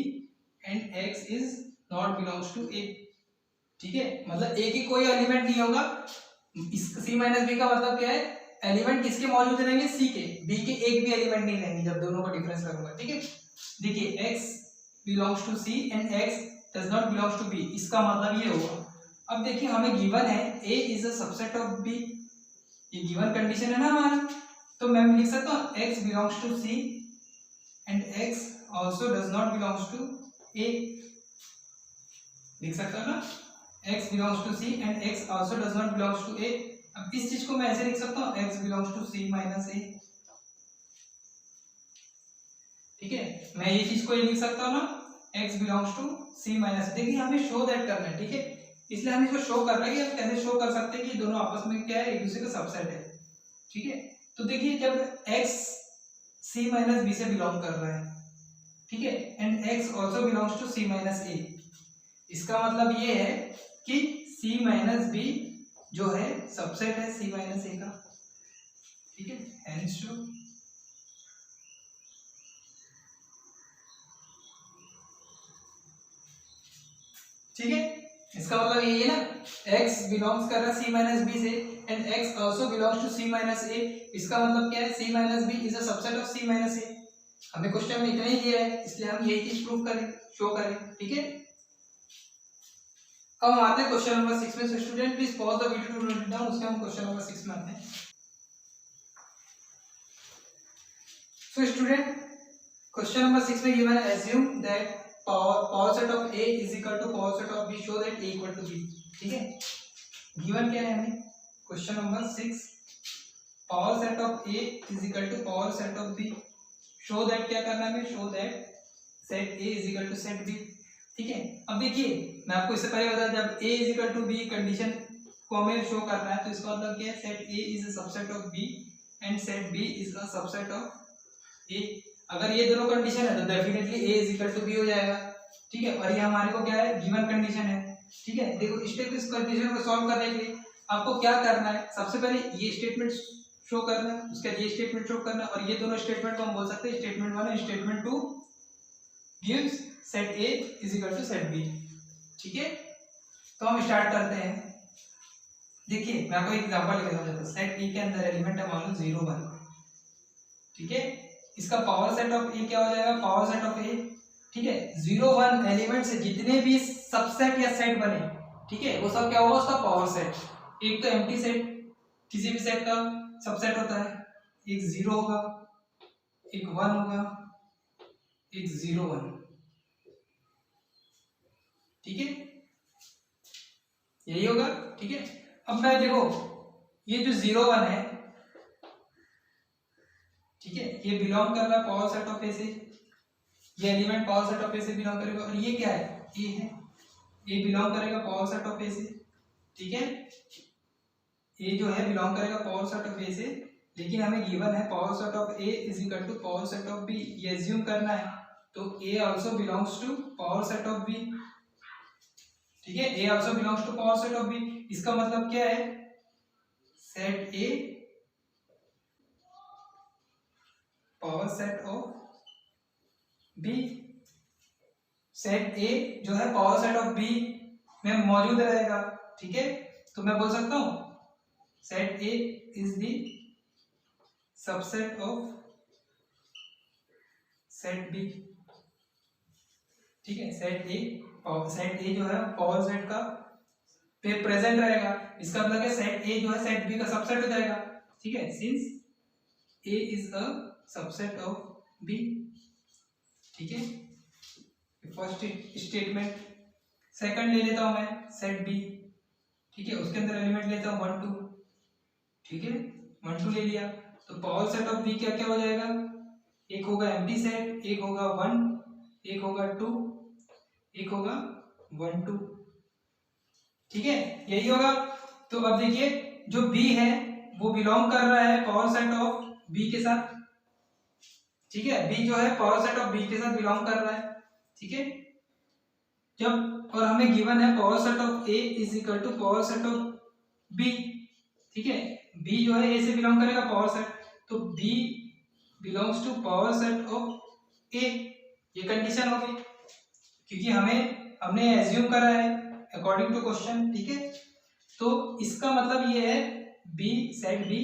and x is not belongs to A। ठीक है, मतलब A की कोई एलिमेंट नहीं होगा, इस C माइनस B का मतलब क्या है, एलिमेंट किसके मौजूद रहेंगे, C के, B के एक भी एलिमेंट नहीं रहेंगे जब दोनों का डिफरेंस करूंगा। ठीक है, देखिए x belongs to C and x does not belongs to B, इसका मतलब ये होगा। अब देखिए हमें गिवन है A is a subset of B, ये गिवन कंडीशन है ना हमारी, तो मैं लिख सकता हूँ x belongs to C and x also does not belongs to A, लिख सकता हूँ ना, x belongs to C and x also does not belongs to A। अब इस चीज को मैं ऐसे लिख सकता हूँ, x belongs to C minus A। ठीक है, मैं ये चीज को ये लिख सकता हूँ ना, x belongs to C minus A। देखिए हमें शो दैट करना है। ठीक है, इसलिए हम इसको शो कर रहे हैं कि हम कैसे शो कर सकते हैं कि दोनों आपस में क्या है, एक दूसरे का सबसेट है। ठीक है, तो देखिए जब x C माइनस B से बिलोंग कर रहा है, ठीक है, and x also belongs to C minus A, इसका मतलब ये है कि C माइनस B जो है सबसेट है C माइनस A का। ठीक है, हेंस शो ठीक है, इसका मतलब ये है ना, x बिलोंग्स कर रहा है C माइनस B से and x also belongs to C minus A, इसका मतलब क्या है, C minus B is a subset of C minus A। हमें क्वेश्चन में इतना ही दिया है, इसलिए हम यही चीज प्रूव करें, शो करें। ठीक है, अब हम आते हैं क्वेश्चन नंबर 6 में। So student please pause the video to note it down, उसके हम क्वेश्चन नंबर 6 में आते हैं। सो स्टूडेंट क्वेश्चन नंबर 6 में गिवन है, assume that power set of A is equal to power set of B, show that A equal to B। ठीक है, given क्या है हमें, question number 6, power set of A is equal to power set of B, show that क्या करना है हमें, show that set A is equal to set B। ठीक है, अब देखिए मैं आपको इससे पहले बताया, जब A is equal to B condition को हमें शो करना है, तो इसका मतलब क्या है, set A is a subset of B and set B is a subset of A। अगर ये दोनों कंडीशन है तो definitely A is equal to B हो जाएगा। ठीक है, और ये हमारे को क्या है, गिवन कंडीशन है। ठीक है, देखो स्टेप इस कंडीशन को सॉल्व करने के लिए आपको क्या करना है, सबसे पहले ये स्टेटमेंट शो करना है, उसके बाद ये स्टेटमेंट शो करना है, और ये दोनों स्टेटमेंट को हम बोल सकते हैं स्टेटमेंट 1 और statement 2 gives set A is equal to set B। ठीक है, तो हम स्टार्ट करते हैं। देखिए मैं आपको एक एग्जांपल लेके समझाता हूं, सेट E के अंदर एलिमेंट है मान लो 0 1। ठीक है, इसका पावर सेट ऑफ ए क्या हो जाएगा, पावर सेट ऑफ ए। ठीक है, 0 1 एलिमेंट से जितने भी सबसेट या सेट बने, ठीक है, वो सब क्या होगा, उसका पावर सेट। एक तो एम्प्टी सेट किसी भी सेट का सबसेट होता है, एक 0 होगा, एक 1 होगा, एक 0 1। ठीक है, यही होगा। ठीक है, अब मैं देखो ये जो 0 1 है, ठीक है, ये बिलोंग कर रहा है पावर सेट ऑफ ए से, ये एलिमेंट पावर सेट ऑफ ए से बिलोंग करेगा, और ये क्या है, ए है, ए बिलोंग करेगा पावर सेट ऑफ ए से। ठीक है, ए जो है बिलोंग करेगा पावर सेट ऑफ ए से, लेकिन हमें गिवन है power set of A is equal to power set of B, ये एज्यूम करना है, तो A also belongs to power set of B. ठीक है, A also belongs to power set of B, इसका मतलब क्या है, set A power set of B, set A जो है पावर सेट ऑफ बी में मौजूद रहेगा, ठीक है। तो मैं बोल सकता हूं set A is the subset of set B, ठीक है। सेट ए जो है पावर सेट का पे प्रेजेंट रहेगा, इसका मतलब है सेट ए जो है सेट बी का सबसेट हो जाएगा, ठीक है, since A is a subset of B, ठीक है। First statement. सेकंड ले लेता हूं मैं सेट बी, ठीक है, उसके अंदर एलिमेंट लेता हूं 1 2, ठीक है, 1 2 ले लिया। तो पावर सेट ऑफ बी क्या क्या हो जाएगा, एक होगा एम्प्टी सेट, एक होगा 1, एक होगा 2, एक होगा 1 2, ठीक है, यही होगा। तो अब देखिए जो बी है वो बिलोंग कर रहा है पावर सेट ऑफ बी के साथ, ठीक है, बी जो है पावर सेट ऑफ बी के साथ बिलोंग कर रहा है, ठीक है। जब और हमें गिवन है power set of A is equal to power set of B, ठीक है, बी जो है ए से बिलोंग करेगा पावर सेट, तो B belongs to power set of A, ये कंडीशन होगी, क्योंकि हमने एज्यूम करा है अकॉर्डिंग टू क्वेश्चन, ठीक है। तो इसका मतलब ये है B set B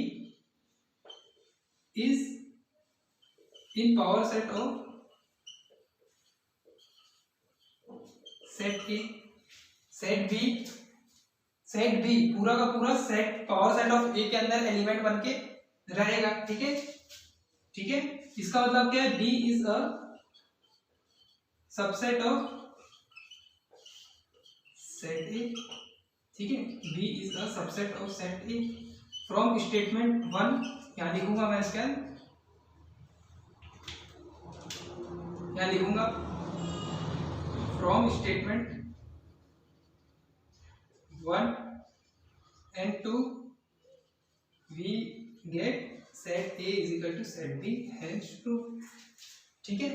is in power set of set A, set B पूरा का पूरा सेट पावर सेट ऑफ ए के अंदर एलिमेंट बन के रहेगा, ठीक है, ठीक है। इसका मतलब क्या है, B is a subset of set A, ठीक है, B is a subset of set A from statement 1, यहां लिखूंगा मैं इसका, यहां लिखूंगा from statement 1 and 2 we get set A is equal to set B, hence true, ठीक है।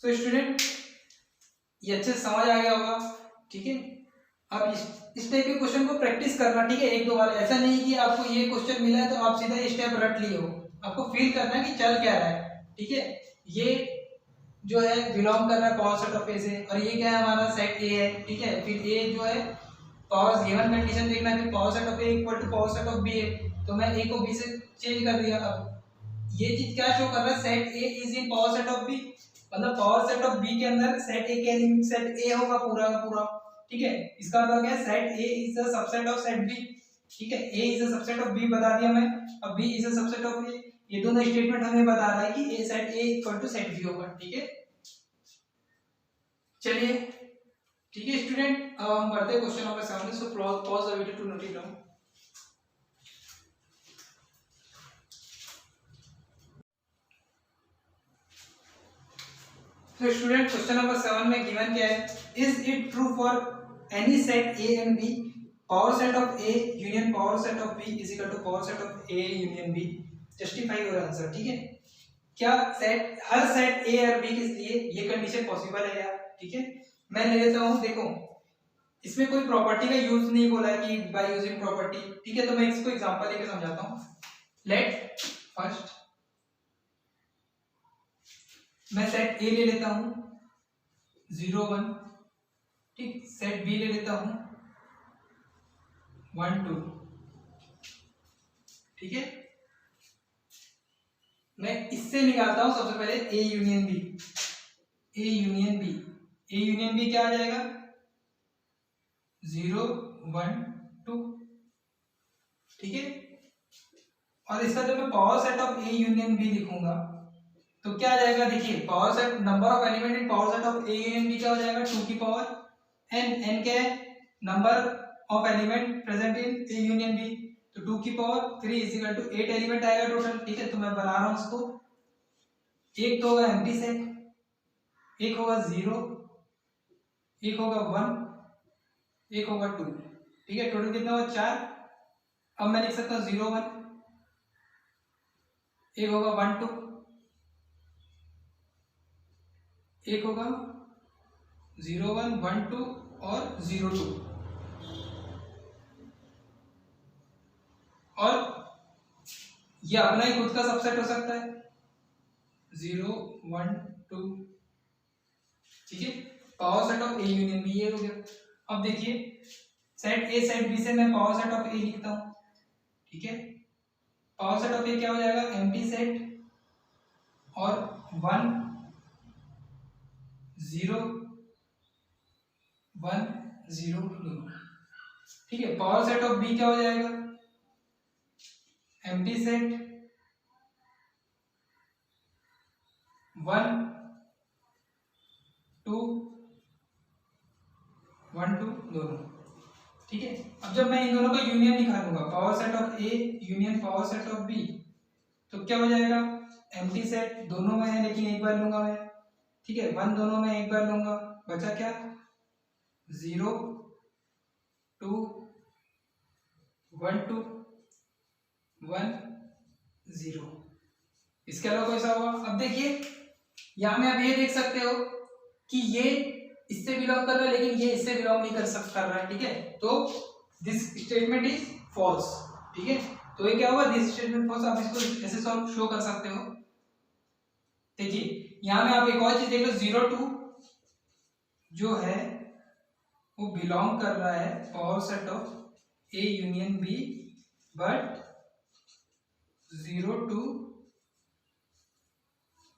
सो स्टूडेंट ये अच्छे से समझ आ गया होगा, ठीक है। अब इस टाइप के क्वेश्चन को प्रैक्टिस करना, ठीक है, एक दो बार, ऐसा नहीं कि आपको ये क्वेश्चन मिला है तो आप सीधा ये स्टेप रट लिए हो, आपको फील करना है कि चल क्या रहा है, ठीक है। ये जो है बिलोंग कर रहा है पावर सेट ऑफ ए से, और ये क्या है हमारा सेट ए है, ठीक है। फिर ए जो है पावर गिवन कंडीशन देखना है, power set of A equal to power set of B है, तो मैं ए को बी से चेंज कर दिया। अब ये चीज क्या शो कर रहा है, set A is in power set of B, मतलब पावर सेट ऑफ बी के अंदर सेट ए के एलिमेंट सेट ए होगा पूरा का पूरा, ठीक है। इसका मतलब क्या है, set A is the subset of set B, ठीक है, A is the subset of B बता दिया मैं, अब B is the subset of A, ये दोनों स्टेटमेंट हमें बता रहा है कि A set A equal to set B होगा, ठीक है। चलिए ठीक है स्टूडेंट, अब हम बढ़ते हैं question number 7, so pause the video to note it down. तो स्टूडेंट क्वेश्चन नंबर 7 में गिवन क्या है, is it true for any set A and B power set of A union power set of B is equal to power set of A union B, justify your answer, ठीक है। क्या set हर set ए और B के लिए ये condition possible है यार, ठीक है। मैं ले लेता हूं, देखो इसमें कोई प्रॉपर्टी का यूज नहीं बोला है कि बाय यूजिंग प्रॉपर्टी, ठीक है, तो मैं इसको एग्जांपल लेके समझाता हूं। लेट फर्स्ट मैं सेट ए ले लेता हूं 0 1, ठीक, सेट बी ले लेता हूं 1 2, ठीक है। मैं इससे निकालता हूं सबसे पहले A union B, A union B, A union B क्या आ जाएगा 0 1 2, ठीक है। और इसका जब मैं power set of A union B लिखूंगा तो क्या आ जाएगा, देखिए power set number of element in power set of A union B क्या हो जाएगा 2 की पावर एन, एन क्या है number of element present in A union B, तो 2 की power 3 is equal to 8 element आएगा टोटल, ठीक है। तो मैं बना रहा हूं इसको, एक तो होगा एम्प्टी सेट, एक होगा 0, एक होगा 1, एक होगा 2, ठीक है, टोटल कितना होगा 4। अब मैं लिख सकता हूँ 0 1, एक होगा 1 2, एक होगा 0 1 1 2 और 0 2, और ये अपना ही खुद का सबसेट हो सकता है 0 1 2, ठीक है। Power set of A union B ये हो गया। अब देखिए सेट ए सेट बी से मैं पावर सेट ऑफ ए लिखता हूं, ठीक है। पावर सेट ऑफ ए क्या हो जाएगा, एम्प्टी सेट और 1 0 1 0 दोनों, ठीक है। पावर सेट ऑफ बी क्या हो जाएगा, एम्प्टी सेट 1 2 1 2 दोनों, ठीक है। अब जब मैं इन दोनों का यूनियन निकालूंगा, power set of A union power set of B, तो क्या हो जाएगा, एम्प्टी सेट दोनों में है लेकिन एक बार लूंगा मैं, ठीक है। 1 दोनों में एक बार लूंगा, बचा क्या 0 2 1 2 1 0। इसके अलावा कोई सा होगा। अब देखिए यहां में आप ये देख सकते हो कि ये इससे बिलोंग कर रहा है लेकिन ये इससे बिलोंग नहीं कर रहा है, ठीक है। तो दिस स्टेटमेंट इज फॉल्स, ठीक है। तो ये क्या होगा, दिस स्टेटमेंट फॉल्स। आप इसको ऐसे सॉल्व शो कर सकते हो। देखिए यहां में आप एक और चीज देख लो, 0 2 जो है वो बिलोंग कर रहा है power set of A union B, but 0 2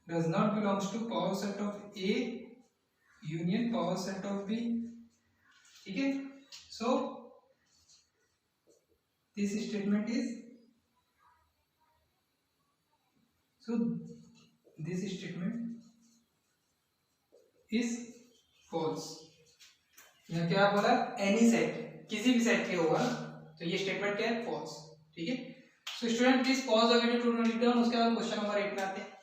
does not belongs to power set of A union power set of B, ठीक है। So this statement is false। यहाँ क्या बोला, एनी सेट, किसी भी सेट के होगा तो ये स्टेटमेंट क्या है, फॉल्स, ठीक है। So student please pause the video to note it down. उसके बाद क्वेश्चन नंबर 8 में आते हैं।